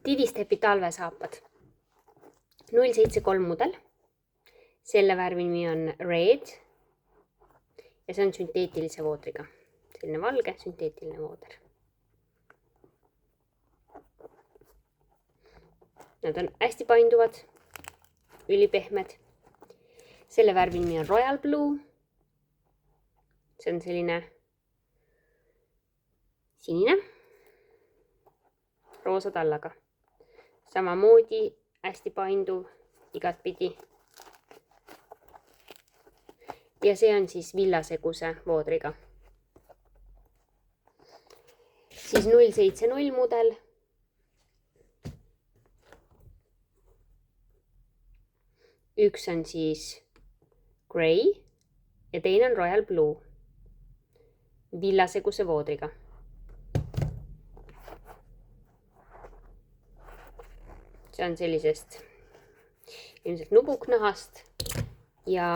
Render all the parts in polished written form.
Didistepi talvesaapad. 073 mudel. Selle värvi nimi on Red. Ja see on sünteetilise voodriga. Selline valge sünteetiline vooder. Nad on hästi painduvad, ülipehmed. Selle värvi nimi on Royal Blue. See on selline sinine roosa tallaga. Samamoodi hästi painduv igat pidi. Ja see on siis villaseguse voodriga. Siis 070 mudel. Üks on siis Grey ja teine on Royal Blue. Villaseguse voodriga. See on sellisest ilmselt nubuknahast ja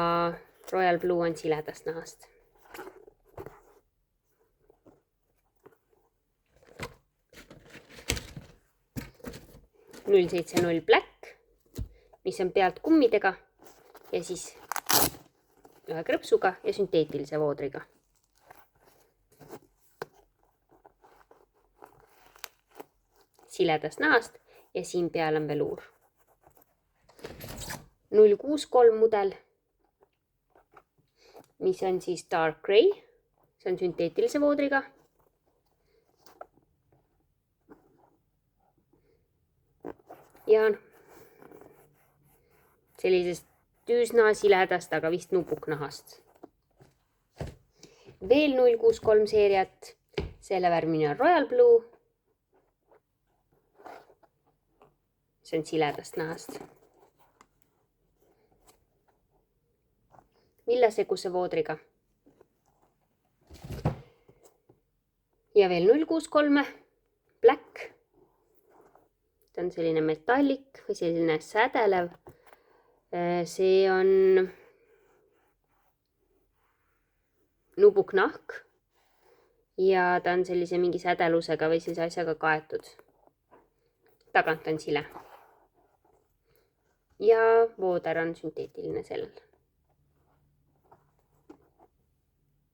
Royal Blue on siledast nahast. (070 Black, mis on pealt kummidega ja siis ühe krõpsuga ja sünteetilise voodriga. Siledast nahast ja siin peal on veluur. 063 mudel, mis on siis Dark Grey. See on sünteetilise voodriga. Ja sellisest üsna siledast, aga vist nupuknahast. Veel 063 seeriat. Selle värvini on Royal Blue. See on siledast nahast. Villaseguse voodriga. Ja veel 063 Black. See on selline metallik või selline sädelev. See on nubuknahk ja ta on sellise mingi sädelusega või sellise asjaga kaetud. Tagant on sile. Ja vooder on sünteetiline sellel.